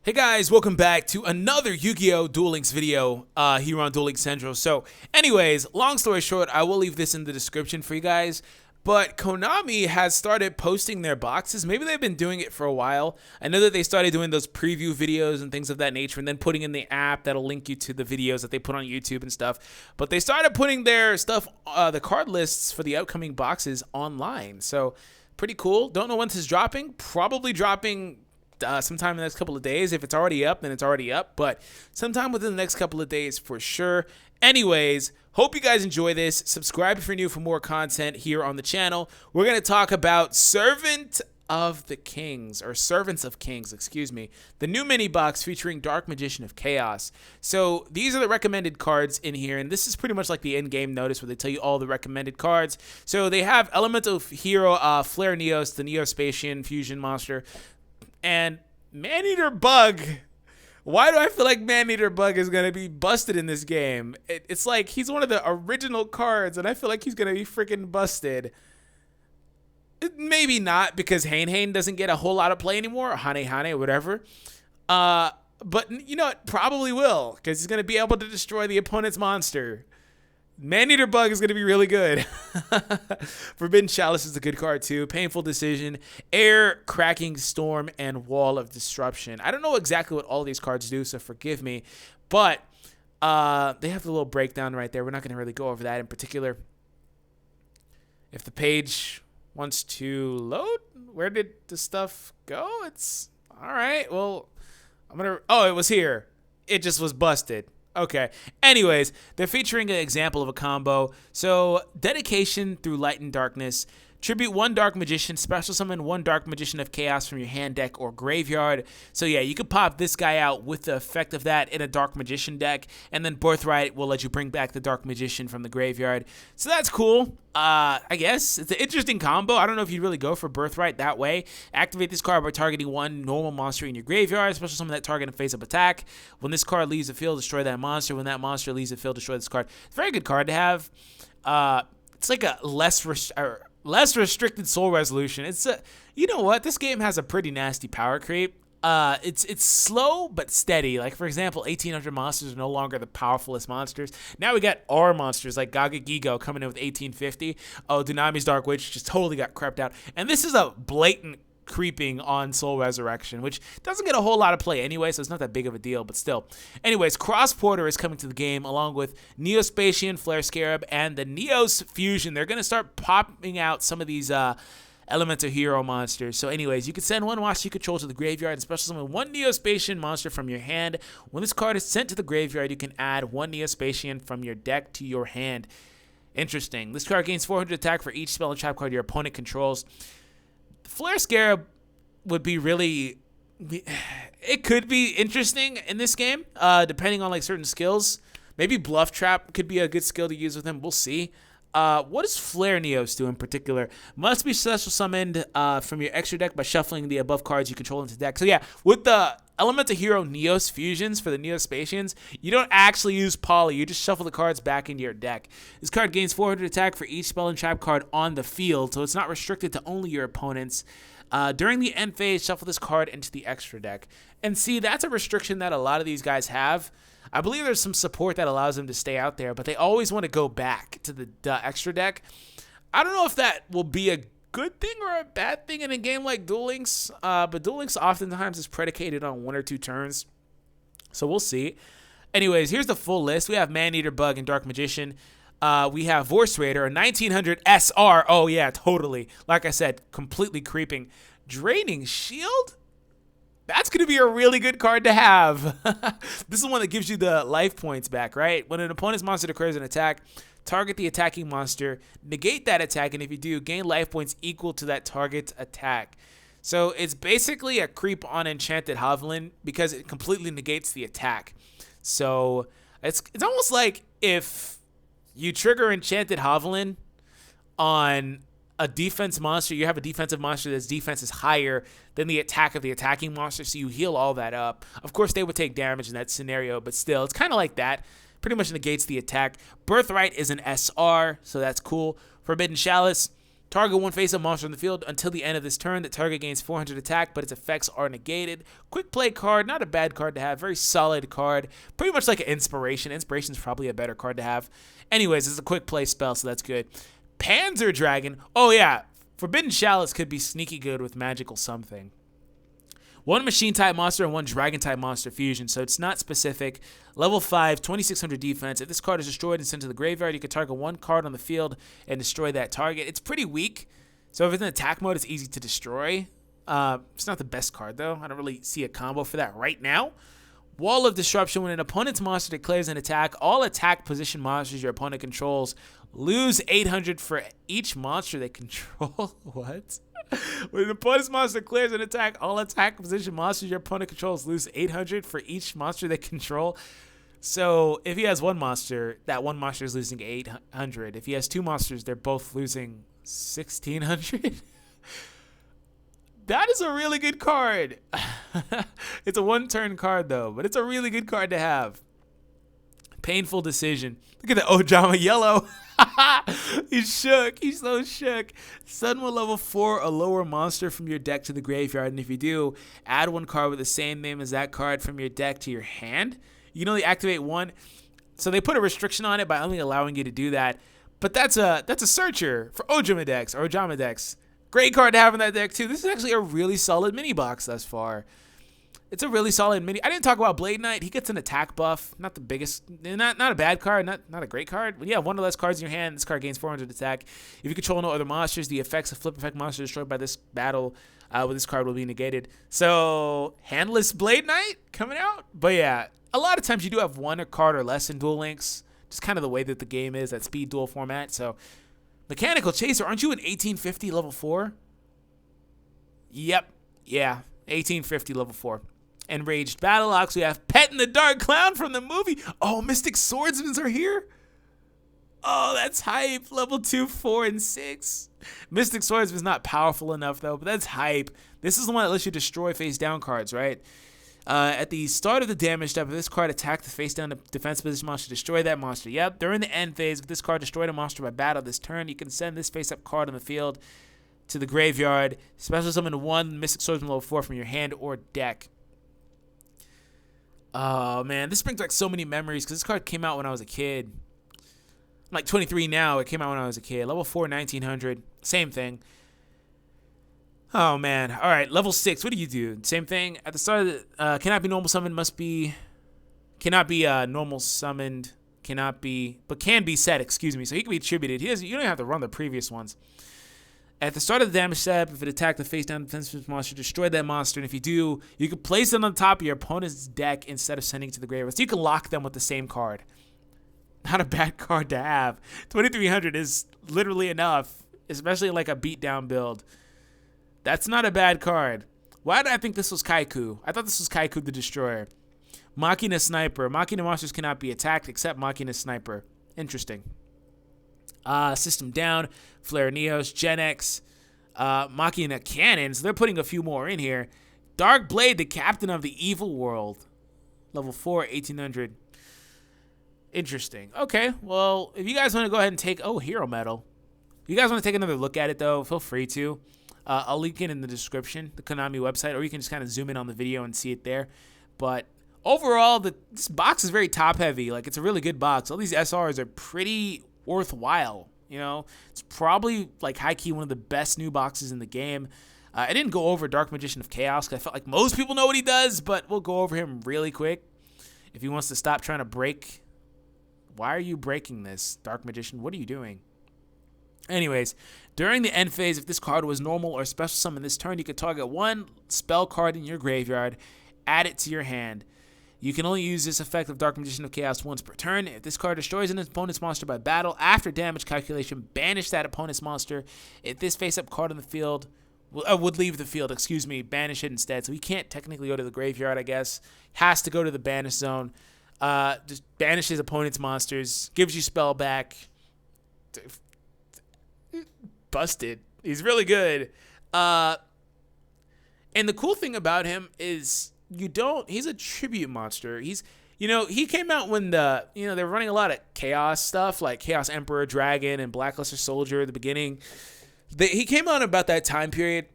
Hey guys, welcome back to another Yu-Gi-Oh! Duel Links video here on Duel Links Central. So anyways, long story short, I will leave this in the description for you guys, but Konami has started posting their boxes. Maybe they've been doing it for a while. I know that they started doing those preview videos and things of that nature and then putting in the app that'll link you to the videos that they put on YouTube and stuff. But they started putting their stuff, the card lists for the upcoming boxes online. So pretty cool. Don't know when this is dropping. Probably dropping sometime in the next couple of days. If it's already up, then it's already up, but sometime within the next couple of days for sure. Anyways, hope you guys enjoy this. Subscribe if you're new for more content here on the channel. We're going to talk about Servants of Kings, excuse me, the new mini box featuring Dark Magician of Chaos. So these are the recommended cards in here, and this is pretty much like the in-game notice where they tell you all the recommended cards. So they have Elemental Hero, Flare Neos, the Neospatian fusion monster, and Maneater Bug. Why do I feel like Maneater Bug is going to be busted in this game? It's like he's one of the original cards, and I feel like he's going to be freaking busted. Maybe not, because Hane doesn't get a whole lot of play anymore, or Hane, whatever. But, you know, it probably will, because he's going to be able to destroy the opponent's monster. Maneater Bug is going to be really good. Forbidden Chalice is a good card too. Painful Decision, Air, Cracking Storm, and Wall of Disruption. I don't know exactly what all these cards do, so forgive me. But they have the little breakdown right there. We're not going to really go over that in particular. If the page wants to load, where did the stuff go? It's all right. Well, oh, it was here. It just was busted. Okay. Anyways, they're featuring an example of a combo. So, Dedication through Light and Darkness. Tribute one Dark Magician, special summon one Dark Magician of Chaos from your hand deck or graveyard. So yeah, you could pop this guy out with the effect of that in a Dark Magician deck, and then Birthright will let you bring back the Dark Magician from the graveyard. So that's cool. I guess it's an interesting combo. I don't know if you'd really go for Birthright that way. Activate this card by targeting one normal monster in your graveyard, special summon that target and face-up attack. When this card leaves the field, destroy that monster. When that monster leaves the field, destroy this card. It's a very good card to have. It's like a less restricted soul resolution. It's you know what? This game has a pretty nasty power creep. It's slow but steady. Like for example, 1800 monsters are no longer the powerfulest monsters. Now we got R monsters like Gaga Gigo coming in with 1850. Oh, Dunami's Dark Witch just totally got crept out. And this is a blatant creeping on Soul Resurrection, which doesn't get a whole lot of play anyway, so it's not that big of a deal, but still. Anyways, Cross Porter is coming to the game along with Neospatian, Flare Scarab, and the Neos Fusion. They're going to start popping out some of these Elemental Hero monsters. So anyways, you can send one monster you control to the graveyard and special summon one Neospatian monster from your hand. When this card is sent to the graveyard, you can add one Neospatian from your deck to your hand. Interesting. This card gains 400 attack for each spell and trap card your opponent controls. Flare Scarab would be really, it could be interesting in this game, depending on like certain skills. Maybe Bluff Trap could be a good skill to use with him. We'll see. What does Flare Neos do in particular? Must be special summoned from your extra deck by shuffling the above cards you control into deck. So yeah, with the Elemental Hero Neos fusions for the Neospatians, you don't actually use Poly. You just shuffle the cards back into your deck. This card gains 400 attack for each spell and trap card on the field, so it's not restricted to only your opponents. During the end phase, shuffle this card into the extra deck. And see, that's a restriction that a lot of these guys have. I believe there's some support that allows them to stay out there, but they always want to go back to the extra deck. I don't know if that will be a good thing or a bad thing in a game like Duel Links, but Duel Links oftentimes is predicated on one or two turns, so we'll see. Anyways, here's the full list. We have Maneater Bug and Dark Magician. We have Vorse Raider, a 1900 SR. Oh yeah, totally. Like I said, completely creeping. Draining Shield? That's going to be a really good card to have. This is one that gives you the life points back, right? When an opponent's monster declares an attack, target the attacking monster, negate that attack, and if you do, gain life points equal to that target's attack. So it's basically a creep on Enchanted Hovland because it completely negates the attack. So it's almost like if you trigger Enchanted Hovland on a defense monster, you have a defensive monster that's defense is higher than the attack of the attacking monster, so you heal all that up. Of course, they would take damage in that scenario, but still, it's kind of like that. Pretty much negates the attack. Birthright is an SR, so that's cool. Forbidden Chalice, Target one face-up monster on the field until the end of this turn. The target gains 400 attack, but its effects are negated. Quick play card, not a bad card to have. Very solid card. Pretty much like an Inspiration. Inspiration is probably a better card to have. Anyways, it's a quick play spell, so that's good. Panzer Dragon. Oh, yeah. Forbidden Chalice could be sneaky good with magical something. One machine-type monster and one dragon-type monster fusion, so it's not specific. Level 5, 2600 defense. If this card is destroyed and sent to the graveyard, you can target one card on the field and destroy that target. It's pretty weak, so if it's in attack mode, it's easy to destroy. It's not the best card, though. I don't really see a combo for that right now. Wall of Disruption. When an opponent's monster declares an attack, all attack position monsters your opponent controls lose 800 for each monster they control. What? When an opponent's monster declares an attack, all attack position monsters your opponent controls lose 800 for each monster they control. So if he has one monster, that one monster is losing 800. If he has two monsters, they're both losing 1600. That is a really good card. It's a one-turn card, though, but it's a really good card to have. Painful Decision. Look at the Ojama yellow. He's shook. He's so shook. Send one level 4 a lower monster from your deck to the graveyard, and if you do, add one card with the same name as that card from your deck to your hand. You can only activate one. So they put a restriction on it by only allowing you to do that. But that's a searcher for Ojama decks or Ojama decks. Great card to have in that deck, too. This is actually a really solid mini box thus far. It's a really solid mini. I didn't talk about Blade Knight. He gets an attack buff. Not the biggest, not a bad card, not a great card. When you have one or less cards in your hand, this card gains 400 attack. If you control no other monsters, the effects of flip effect monsters destroyed by this battle with this card will be negated. So, handless Blade Knight coming out. But yeah, a lot of times you do have one card or less in Duel Links. Just kind of the way that the game is, that speed duel format. So, Mechanical Chaser, aren't you an 1850 level 4? Yep. Yeah, 1850 level 4. Enraged Battle Ox. We have Pet in the Dark Clown from the movie. Oh, Mystic Swordsmen are here. Oh, that's hype. Level 2, 4, and 6. Mystic Swordsman's not powerful enough, though, but that's hype. This is the one that lets you destroy face-down cards, right? At the start of the damage step, if this card attacked the face-down defense position monster, destroy that monster. Yep, during the end phase, if this card destroyed a monster by battle this turn, you can send this face-up card on the field to the graveyard. Special summon one Mystic Swordsman level 4 from your hand or deck. Oh, man, this brings back so many memories because this card came out when I was a kid. I'm like 23 now. It came out when I was a kid. Level 4, 1900. Same thing. Oh, man. All right, level 6. What do you do? Same thing. At the start of the... cannot be normal summoned. Must be... Cannot be normal summoned. Cannot be... But can be set, excuse me. So he can be attributed. You don't even have to run the previous ones. At the start of the damage step, if it attacked the face-down defensive monster, destroy that monster. And if you do, you can place it on top of your opponent's deck instead of sending it to the graveyard. So you can lock them with the same card. Not a bad card to have. 2300 is literally enough, especially like a beatdown build. That's not a bad card. Why did I think this was Kaiku? I thought this was Kaiku the Destroyer. Machina Sniper. Machina monsters cannot be attacked except Machina Sniper. Interesting. System down. Flare Neos. Gen X. Machina Cannons. They're putting a few more in here. Dark Blade, the Captain of the Evil World. Level 4, 1800. Interesting. Okay, well, if you guys want to go ahead and take... Oh, Hero Metal. If you guys want to take another look at it, though, feel free to. I'll link it in the description, the Konami website, or you can just kind of zoom in on the video and see it there. But overall, this box is very top-heavy. Like, it's a really good box. All these SRs are pretty worthwhile, you know? It's probably, like, high-key one of the best new boxes in the game. I didn't go over Dark Magician of Chaos because I felt like most people know what he does, but we'll go over him really quick. If he wants to stop trying to break... Why are you breaking this, Dark Magician? What are you doing? Anyways, during the end phase, if this card was normal or special summon this turn, you could target one spell card in your graveyard, add it to your hand. You can only use this effect of Dark Magician of Chaos once per turn. If this card destroys an opponent's monster by battle, after damage calculation, banish that opponent's monster. If this face-up card on the field would leave the field, banish it instead. So he can't technically go to the graveyard, I guess. Has to go to the banish zone. Just banishes opponent's monsters, gives you spell back. Busted. He's really good. And the cool thing about him is he's a tribute monster. He came out when they were running a lot of chaos stuff like Chaos Emperor Dragon and Blackluster Soldier at the beginning. He came out about that time period.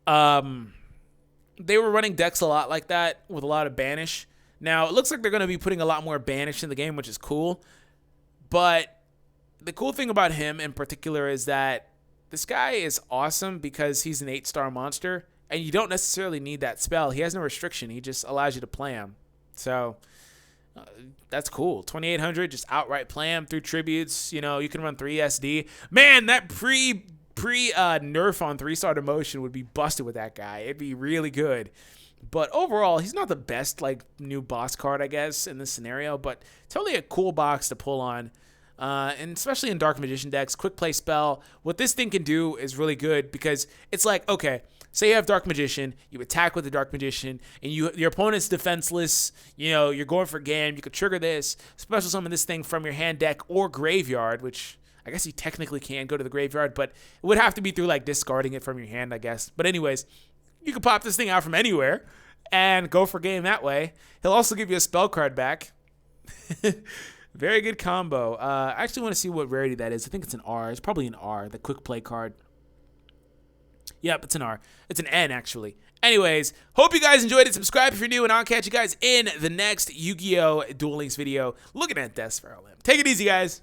They were running decks a lot like that with a lot of banish. Now, it looks like they're going to be putting a lot more banish in the game, which is cool. But the cool thing about him in particular is that this guy is awesome because he's an 8-star monster, and you don't necessarily need that spell. He has no restriction. He just allows you to play him. So that's cool. 2,800, just outright play him through tributes. You know, you can run 3 SD. Man, that pre nerf on 3-star demotion would be busted with that guy. It'd be really good. But overall, he's not the best like new boss card, I guess, in this scenario. But totally a cool box to pull on. And especially in Dark Magician decks, quick play spell. What this thing can do is really good because it's like, okay, say you have Dark Magician, you attack with the Dark Magician, and your opponent's defenseless. You know, you're going for game. You could trigger this, special summon this thing from your hand, deck, or graveyard, which I guess you technically can go to the graveyard, but it would have to be through like discarding it from your hand, I guess. But anyways, you can pop this thing out from anywhere and go for game that way. He'll also give you a spell card back. Very good combo. I actually want to see what rarity that is. I think it's an R. It's probably an R, the quick play card. Yep, it's an R. It's an N, actually. Anyways, hope you guys enjoyed it. Subscribe if you're new, and I'll catch you guys in the next Yu-Gi-Oh! Duel Links video looking at Death Spiral Limb. Take it easy, guys.